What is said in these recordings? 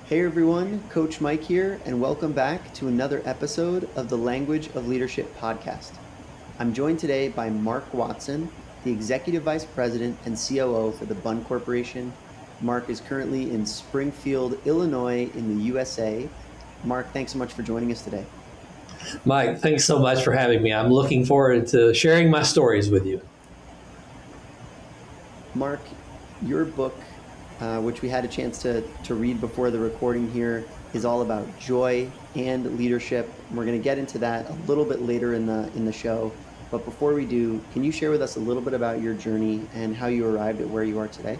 Hey everyone, Coach Mike here, and welcome back to another episode of the Language of Leadership podcast. I'm joined today by Mark Watson, the Executive Vice President and COO for the BUNN Corporation. Mark is currently in Springfield, Illinois in the USA. Mark, thanks so much for joining us today. Mike, thanks so much for having me. I'm looking forward to sharing my stories with you. Mark, your book, which we had a chance to read before the recording here, is all about joy and leadership. We're going to get into that a little bit later in the show. But before we do, can you share with us a little bit about your journey and how you arrived at where you are today?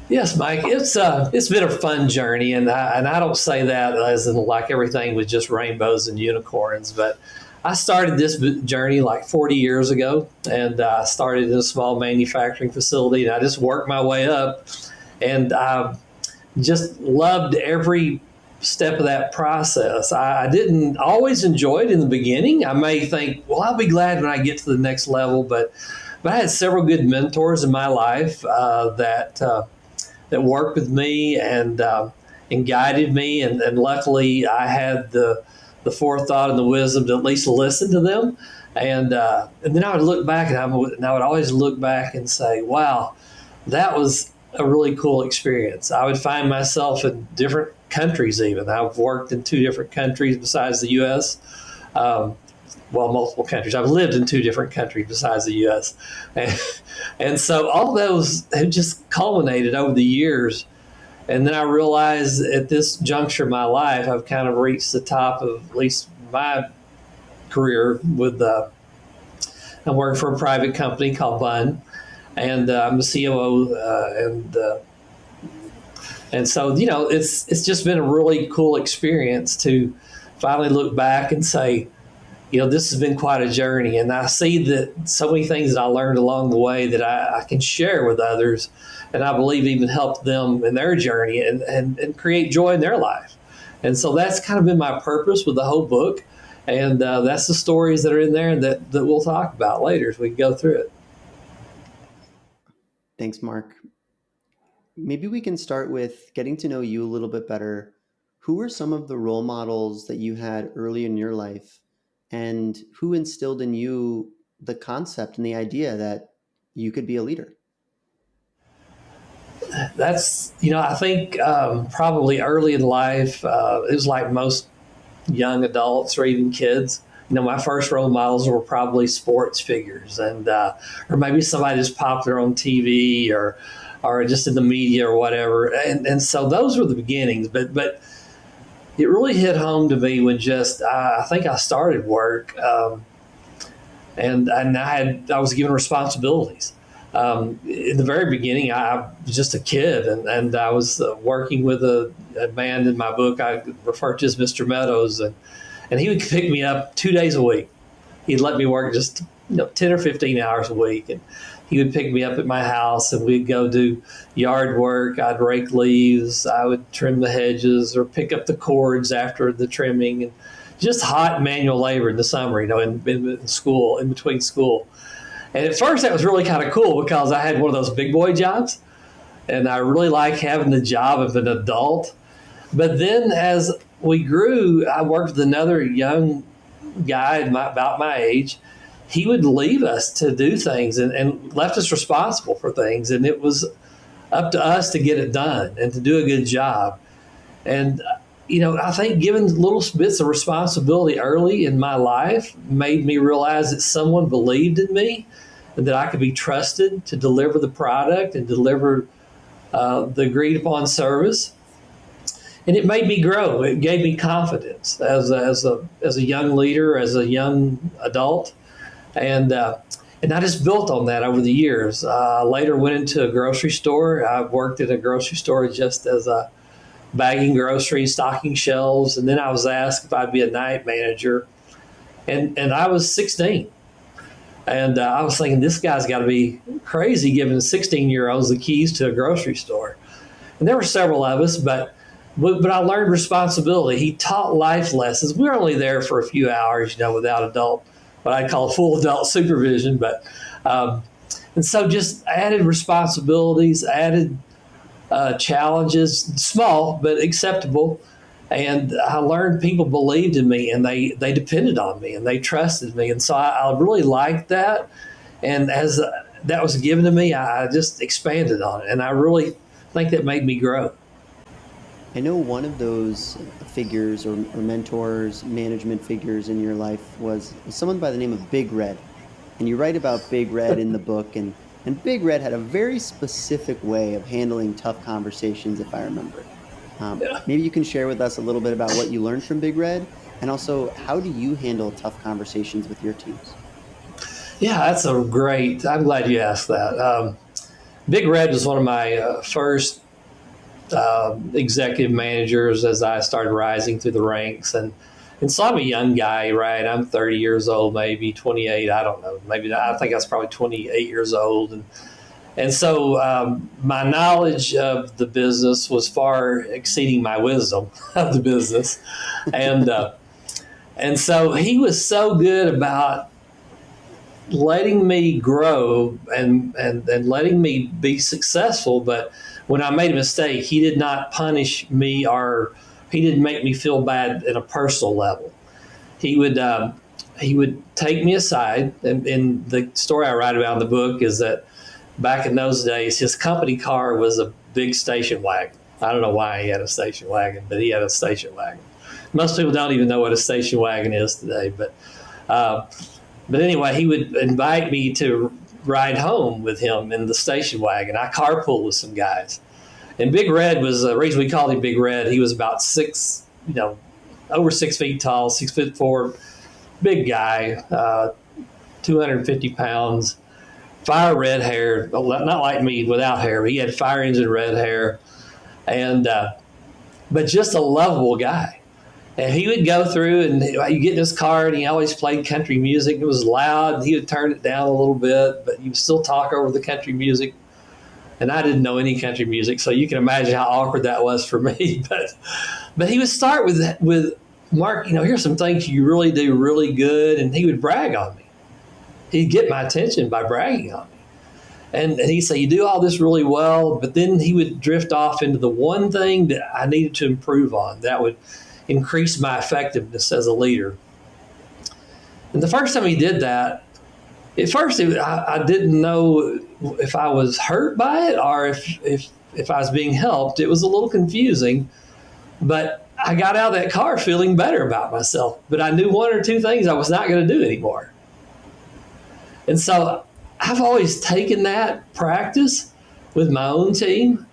Yes, Mike, it's been a fun journey, and I don't say that as in like everything was just rainbows and unicorns, but I started this journey like 40 years ago, and I started in a small manufacturing facility, and I just worked my way up, and I just loved every step of that process. I didn't always enjoy it in the beginning. I may think, well, I'll be glad when I get to the next level, but I had several good mentors in my life that worked with me and guided me, and luckily I had the forethought and the wisdom to at least listen to them, and then I would look back and I would always look back and say, wow, that was a really cool experience. I would find myself in different countries. Even I've worked in 2 different countries besides the U.S. Multiple countries. I've lived in 2 different countries besides the U.S. And so all those have just culminated over the years. And then I realized at this juncture of my life, I've kind of reached the top of at least my career with, I'm working for a private company called BUNN, and I'm a COO, and so, it's just been a really cool experience to finally look back and say, this has been quite a journey, and I see that so many things that I learned along the way that I can share with others, and I believe even help them in their journey and create joy in their life. And so that's kind of been my purpose with the whole book, and that's the stories that are in there that we'll talk about later as we go through it. Thanks, Mark. Maybe we can start with getting to know you a little bit better. Who were some of the role models that you had early in your life, and who instilled in you the concept and the idea that you could be a leader? That's, I think probably early in life, it was like most young adults or even kids. My first role models were probably sports figures, and or maybe somebody just popular on TV or just in the media or whatever. And so those were the beginnings. But it really hit home to me when I think I started work, and I was given responsibilities. In the very beginning, I was just a kid, and I was working with a man in my book I refer to as Mr. Meadows, and he would pick me up 2 days a week. He'd let me work just 10 or 15 hours a week, and he would pick me up at my house, and we'd go do yard work. I'd rake leaves, I would trim the hedges or pick up the cords after the trimming, and just hot manual labor in the summer, in school, in between school. And at first that was really kind of cool because I had one of those big boy jobs, and I really like having the job of an adult. But then as we grew, I worked with another young guy about my age. He would leave us to do things and left us responsible for things. And it was up to us to get it done and to do a good job. And, I think given little bits of responsibility early in my life made me realize that someone believed in me and that I could be trusted to deliver the product and deliver the agreed upon service. And it made me grow. It gave me confidence as a young leader, as a young adult. And I just built on that over the years. I later went into a grocery store. I worked at a grocery store just as a bagging groceries, stocking shelves, and then I was asked if I'd be a night manager. And I was 16. And I was thinking, this guy's got to be crazy giving 16-year-olds the keys to a grocery store. And there were several of us, but I learned responsibility. He taught life lessons. We were only there for a few hours, without what I call full adult supervision. But and so just added responsibilities, added challenges, small but acceptable. And I learned people believed in me, and they depended on me, and they trusted me. And so I really liked that. And as that was given to me, I just expanded on it. And I really think that made me grow. I know one of those figures or mentors, management figures in your life was someone by the name of Big Red. And you write about Big Red in the book, and Big Red had a very specific way of handling tough conversations, if I remember. Yeah. Maybe you can share with us a little bit about what you learned from Big Red, and also how do you handle tough conversations with your teams? Yeah, that's a great. I'm glad you asked that. Big Red was one of my first executive managers as I started rising through the ranks, and so I'm a young guy, right? I'm 30 years old, maybe 28. I don't know. Maybe I think I was probably 28 years old, and so my knowledge of the business was far exceeding my wisdom of the business, and and so he was so good about letting me grow and letting me be successful. But when I made a mistake, he did not punish me, or he didn't make me feel bad at a personal level. He would take me aside, and the story I write about in the book is that back in those days, his company car was a big station wagon. I don't know why he had a station wagon, but he had a station wagon. Most people don't even know what a station wagon is today, uh, but anyway, he would invite me to ride home with him in the station wagon. I carpool with some guys. And Big Red was the reason we called him Big Red. He was about over 6 feet tall, 6'4", big guy, 250 pounds, fire red hair, not like me without hair, but he had fire engine red hair, and but just a lovable guy. And he would go through, and you get in his car, and he always played country music. It was loud. He would turn it down a little bit, but you would still talk over the country music. And I didn't know any country music, so you can imagine how awkward that was for me. But he would start with Mark. Here's some things you really do really good, and he would brag on me. He'd get my attention by bragging on me. And he'd say, you do all this really well, but then he would drift off into the one thing that I needed to improve on that would increase my effectiveness as a leader. And the first time he did that, at first I didn't know if I was hurt by it or if I was being helped. It was a little confusing, but I got out of that car feeling better about myself. But I knew one or two things I was not going to do anymore. And so I've always taken that practice with my own team.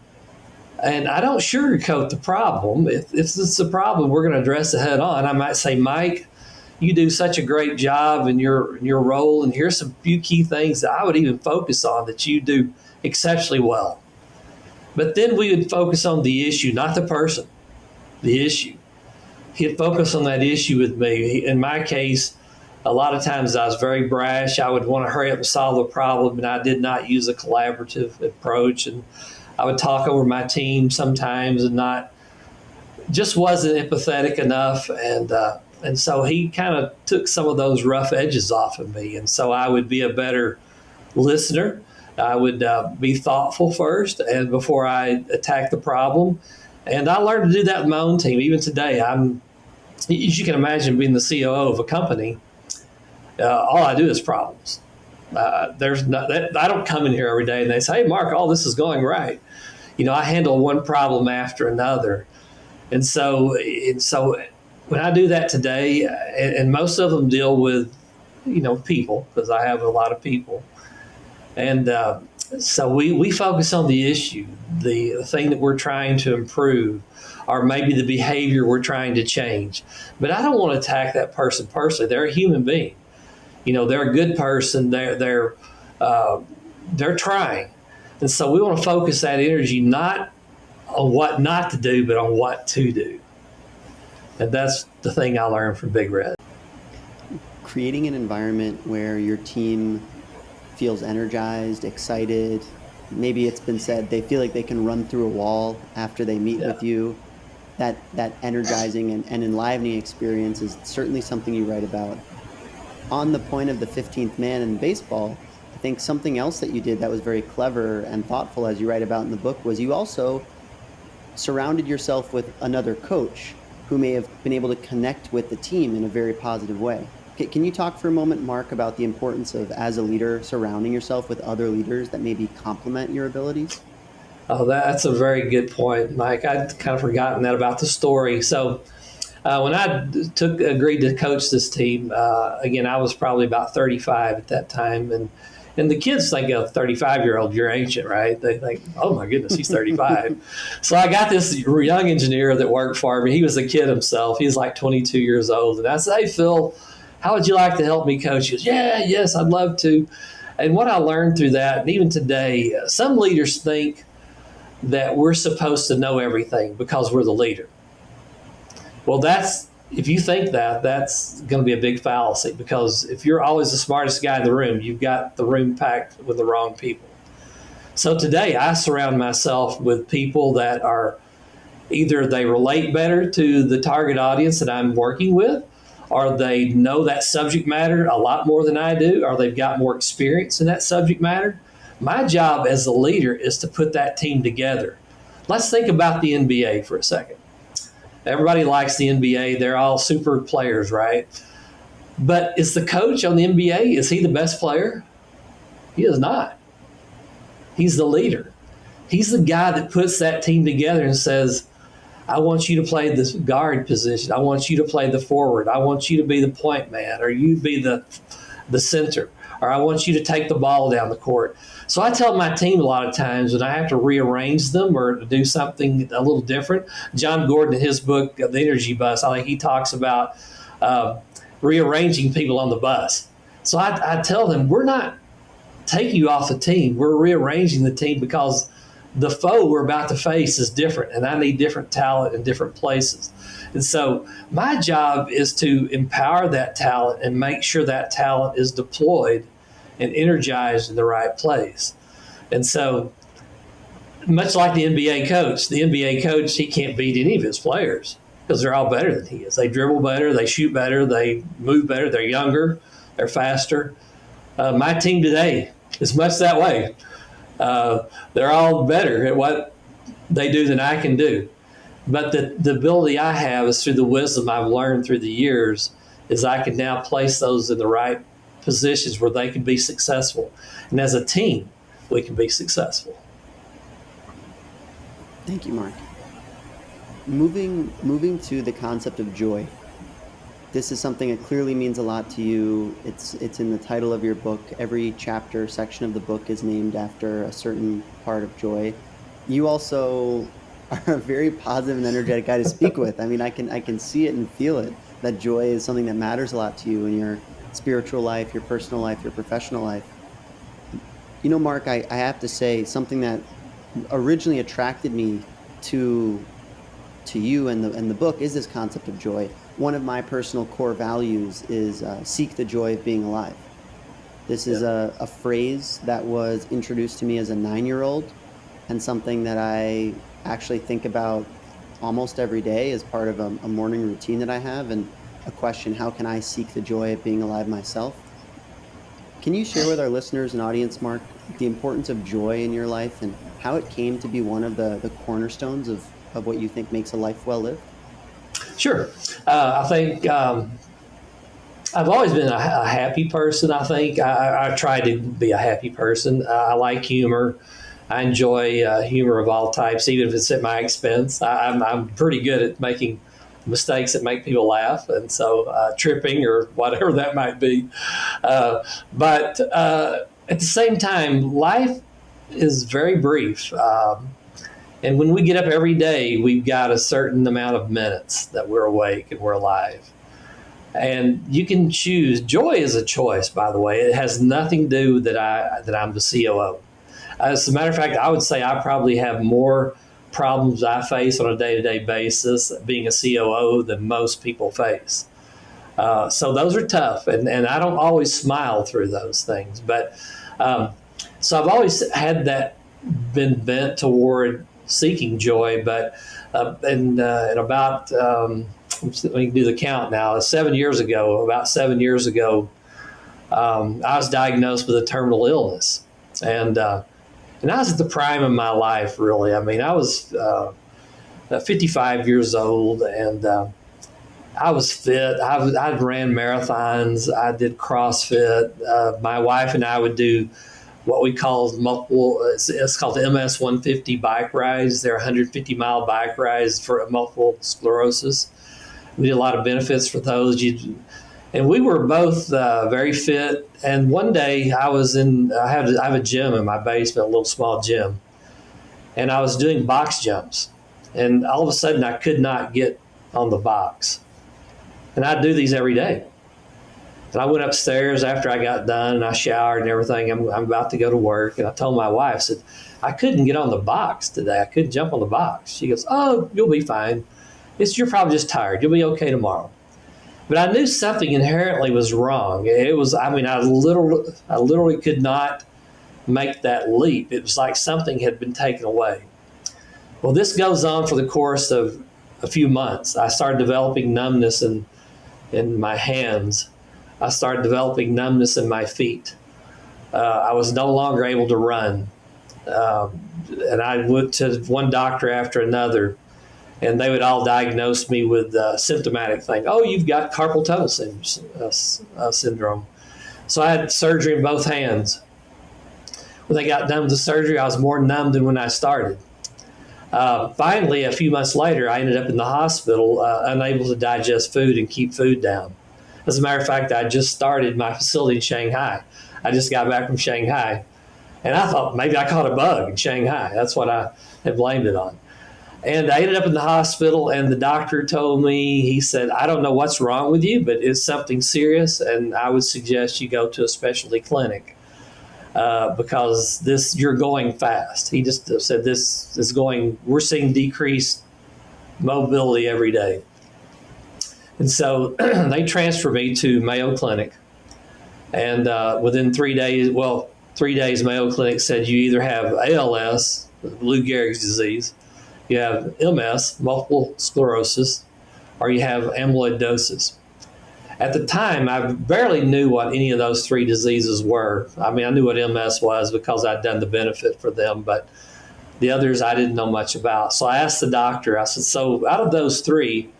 And I don't sugarcoat the problem. If it's a problem, we're going to address it head on. I might say, Mike, you do such a great job in your role, and here's some few key things that I would even focus on that you do exceptionally well. But then we would focus on the issue, not the person, the issue. He'd focus on that issue with me. In my case, a lot of times I was very brash. I would want to hurry up and solve the problem, and I did not use a collaborative approach. And I would talk over my team sometimes and just wasn't empathetic enough. And so he kind of took some of those rough edges off of me. And so I would be a better listener. I would be thoughtful first and before I attack the problem. And I learned to do that with my own team. Even today, as you can imagine, being the COO of a company, all I do is problems. I don't come in here every day and they say, hey, Mark, all this is going right. I handle one problem after another. And so when I do that today, and most of them deal with, people, because I have a lot of people. And so we focus on the issue, the thing that we're trying to improve, or maybe the behavior we're trying to change. But I don't want to attack that person personally. They're a human being. They're a good person. They're trying. And so we want to focus that energy not on what not to do, but on what to do. And that's the thing I learned from Big Red. Creating an environment where your team feels energized, excited. Maybe it's been said they feel like they can run through a wall after they meet with you. That energizing and enlivening experience is certainly something you write about. On the point of the 15th man in baseball, I think something else that you did that was very clever and thoughtful, as you write about in the book, was you also surrounded yourself with another coach who may have been able to connect with the team in a very positive way. Can you talk for a moment, Mark, about the importance of, as a leader, surrounding yourself with other leaders that maybe complement your abilities? Oh, that's a very good point, Mike. I'd kind of forgotten that about the story. So when I agreed to coach this team, again, I was probably about 35 at that time, and the kids think a 35-year-old, you're ancient, right? They think, oh my goodness, he's 35. So I got this young engineer that worked for me. He was a kid himself. He's like 22 years old, and I said, hey, Phil, how would you like to help me coach? He goes, yes, I'd love to. And what I learned through that, and even today, some leaders think that we're supposed to know everything because we're the leader. Well, if you think that, that's going to be a big fallacy, because if you're always the smartest guy in the room, you've got the room packed with the wrong people. So today I surround myself with people that are either they relate better to the target audience that I'm working with, or they know that subject matter a lot more than I do, or they've got more experience in that subject matter. My job as a leader is to put that team together. Let's think about the NBA for a second. Everybody likes the NBA. They're all super players, right? But is the coach on the NBA, is he the best player? He is not. He's the leader. He's the guy that puts that team together and says, I want you to play this guard position. I want you to play the forward. I want you to be the point man, or you be the center, or I want you to take the ball down the court. So I tell my team a lot of times when I have to rearrange them or do something a little different. John Gordon, in his book, The Energy Bus, I think he talks about rearranging people on the bus. So I tell them, we're not taking you off the team. We're rearranging the team because the foe we're about to face is different, and I need different talent in different places. And so my job is to empower that talent and make sure that talent is deployed and energized in the right place. And so, much like the NBA coach, he can't beat any of his players because they're all better than he is. They dribble better, they shoot better, they move better, they're younger, they're faster. My team today is much that way. They're all better at what they do than I can do. But the ability I have is through the wisdom I've learned through the years, is I can now place those in the right positions where they can be successful. And as a team, we can be successful. Thank you, Mark. Moving to the concept of joy. This is something that clearly means a lot to you. It's in the title of your book. Every chapter, section of the book is named after a certain part of joy. You also are a very positive and energetic guy to speak with. I mean, I can see it and feel it, that joy is something that matters a lot to you in your spiritual life, your personal life, your professional life. You know, Mark, I have to say, something that originally attracted me to you and the book is this concept of joy. One of my personal core values is seek the joy of being alive. This is a phrase that was introduced to me as a 9-year-old, and something that I actually think about almost every day as part of a morning routine that I have, and a question, how can I seek the joy of being alive myself? Can you share with our listeners and audience, Mark, the importance of joy in your life and how it came to be one of the cornerstones of what you think makes a life well lived? Sure. I think I've always been a happy person. I think I try to be a happy person. I like humor. I enjoy humor of all types, even if it's at my expense. I'm pretty good at making mistakes that make people laugh, and so tripping or whatever that might be. But at the same time, life is very brief. And when we get up every day, we've got a certain amount of minutes that we're awake and we're alive. And you can choose. Joy is a choice, by the way. It has nothing to do that I'm the COO. As a matter of fact, I would say I probably have more problems I face on a day-to-day basis being a COO than most people face. So those are tough, and I don't always smile through those things. But so I've always had that been bent toward seeking joy. But in about, let me do the count now, about 7 years ago, I was diagnosed with a terminal illness. And I was at the prime of my life, really. I mean, I was 55 years old, and I was fit. I ran marathons. I did CrossFit. My wife and I would do what we call multiple, it's called the MS 150 bike rides. They're 150-mile bike rides for multiple sclerosis. We did a lot of benefits for those. And we were both very fit. And one day I have a gym in my basement, a little small gym. And I was doing box jumps. And all of a sudden I could not get on the box. And I do these every day. And I went upstairs after I got done and I showered and everything. I'm about to go to work. And I told my wife, I said, I couldn't get on the box today. I couldn't jump on the box. She goes, oh, you'll be fine. You're probably just tired. You'll be okay tomorrow. But I knew something inherently was wrong. I literally could not make that leap. It was like something had been taken away. Well, this goes on for the course of a few months. I started developing numbness in my hands. I started developing numbness in my feet. I was no longer able to run. And I went to one doctor after another, and they would all diagnose me with symptomatic thing. Oh, you've got carpal tunnel syndrome. So I had surgery in both hands. When they got done with the surgery, I was more numb than when I started. Finally, a few months later, I ended up in the hospital, unable to digest food and keep food down. As a matter of fact, I just started my facility in Shanghai. I just got back from Shanghai. And I thought maybe I caught a bug in Shanghai. That's what I had blamed it on. And I ended up in the hospital, and the doctor told me, he said, I don't know what's wrong with you, but it's something serious, and I would suggest you go to a specialty clinic because you're going fast. He just said we're seeing decreased mobility every day. And so they transferred me to Mayo Clinic. And within 3 days, Mayo Clinic said you either have ALS, Lou Gehrig's disease, you have MS, multiple sclerosis, or you have amyloidosis. At the time, I barely knew what any of those three diseases were. I mean, I knew what MS was because I'd done the benefit for them, but the others I didn't know much about. So I asked the doctor, I said, so out of those three,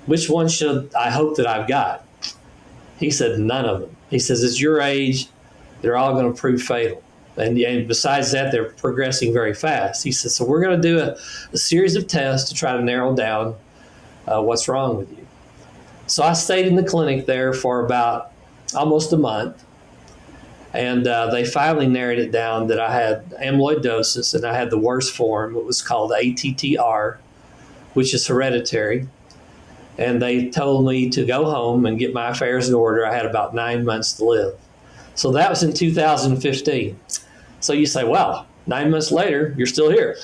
which one should I hope that I've got? He said, none of them. He says, at your age, they're all going to prove fatal. And besides that, they're progressing very fast. He says, so we're going to do a series of tests to try to narrow down what's wrong with you. So I stayed in the clinic there for about almost a month. And they finally narrowed it down that I had amyloidosis, and I had the worst form. It was called ATTR, which is hereditary. And they told me to go home and get my affairs in order. I had about 9 months to live. So that was in 2015. So you say, well, 9 months later, you're still here.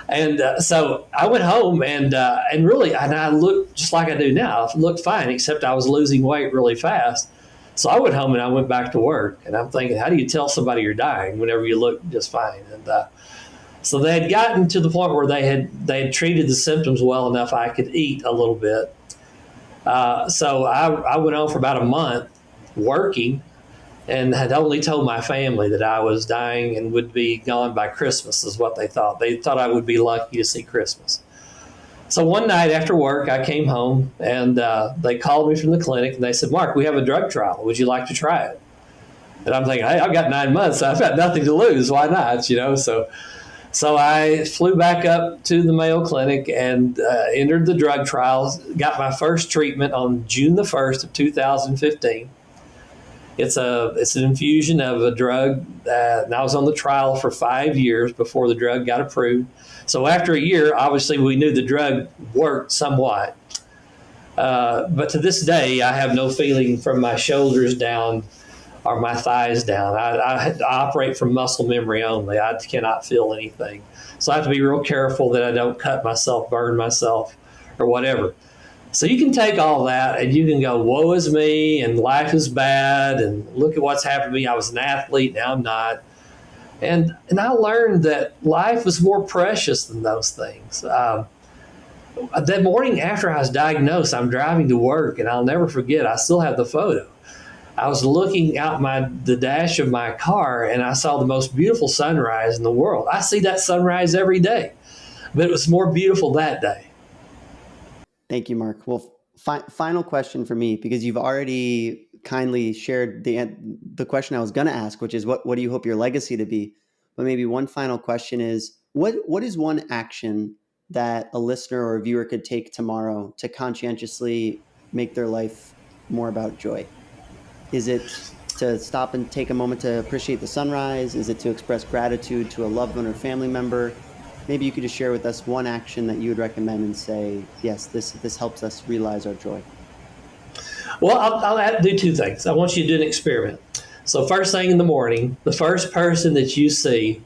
And so I went home and I looked just like I do now. I looked fine, except I was losing weight really fast. So I went home and I went back to work. And I'm thinking, how do you tell somebody you're dying whenever you look just fine? And so they had gotten to the point where they had treated the symptoms well enough I could eat a little bit. So I went on for about a month working and had only told my family that I was dying and would be gone by Christmas is what they thought. They thought I would be lucky to see Christmas. So one night after work, I came home and they called me from the clinic and they said, Mark, we have a drug trial. Would you like to try it? And I'm thinking, hey, I've got 9 months. I've got nothing to lose. Why not? So I flew back up to the Mayo Clinic and entered the drug trials, got my first treatment on June the 1st of 2015. It's an infusion of a drug, and I was on the trial for 5 years before the drug got approved. So after a year, obviously we knew the drug worked somewhat. But to this day, I have no feeling from my shoulders down or my thighs down. I operate from muscle memory only. I cannot feel anything. So I have to be real careful that I don't cut myself, burn myself, or whatever. So you can take all that and you can go, woe is me, and life is bad, and look at what's happened to me. I was an athlete, now I'm not. And I learned that life was more precious than those things. That morning after I was diagnosed, I'm driving to work, and I'll never forget, I still have the photo. I was looking out the dash of my car, and I saw the most beautiful sunrise in the world. I see that sunrise every day, but it was more beautiful that day. Thank you, Mark. Well, final question for me, because you've already kindly shared the question I was going to ask, which is what do you hope your legacy to be? But maybe one final question is, what is one action that a listener or a viewer could take tomorrow to conscientiously make their life more about joy? Is it to stop and take a moment to appreciate the sunrise? Is it to express gratitude to a loved one or family member? Maybe you could just share with us one action that you would recommend and say, yes, this helps us realize our joy. Well, I'll do two things. I want you to do an experiment. So first thing in the morning, the first person that you see,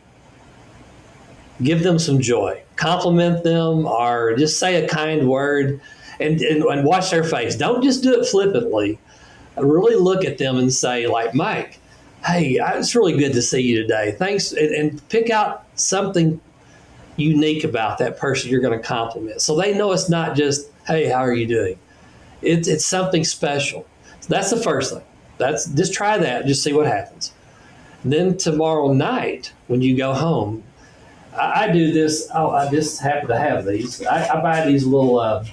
give them some joy. Compliment them or just say a kind word and watch their face. Don't just do it flippantly. Really look at them and say, like, Mike, hey, it's really good to see you today. Thanks. And pick out something unique about that person you're going to compliment. So they know it's not just, hey, how are you doing? It's something special. So that's the first thing. Just try that, just see what happens. Then tomorrow night, when you go home, I do this. Oh, I just happen to have these. I buy these little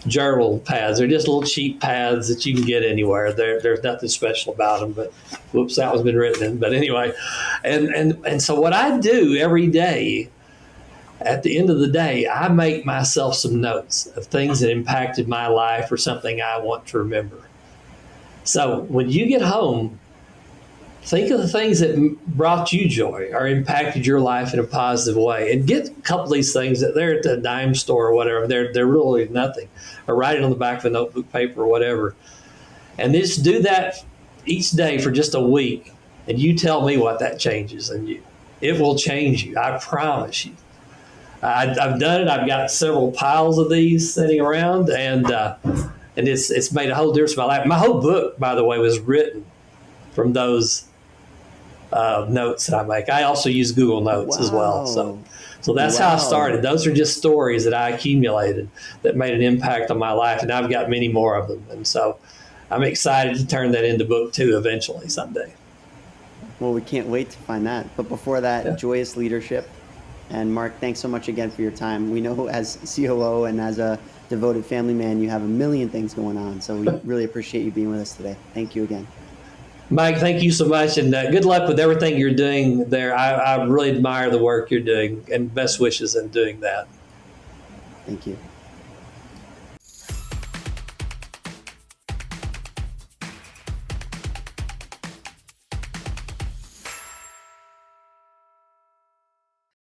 journal pads. They're just little cheap pads that you can get anywhere. There's nothing special about them, but whoops, that one's been written in. But anyway, and so what I do every day, at the end of the day, I make myself some notes of things that impacted my life or something I want to remember. So when you get home, think of the things that brought you joy or impacted your life in a positive way, and get a couple of these things that they're at the dime store or whatever. They're really nothing, or write it on the back of a notebook paper or whatever, and just do that each day for just a week. And you tell me what that changes in you. It will change you. I promise you. I've done it. I've got several piles of these sitting around, and it's made a whole difference in my life. My whole book, by the way, was written from those notes that I make. I also use Google Notes as well. So that's how I started. Those are just stories that I accumulated that made an impact on my life, and I've got many more of them. And so I'm excited to turn that into book 2 eventually someday. Well, we can't wait to find that. But before that, Joyous Leadership. And Mark, thanks so much again for your time. We know as COO and as a devoted family man, you have a million things going on. So we really appreciate you being with us today. Thank you again. Mike, thank you so much, and good luck with everything you're doing there. I really admire the work you're doing, and best wishes in doing that. Thank you.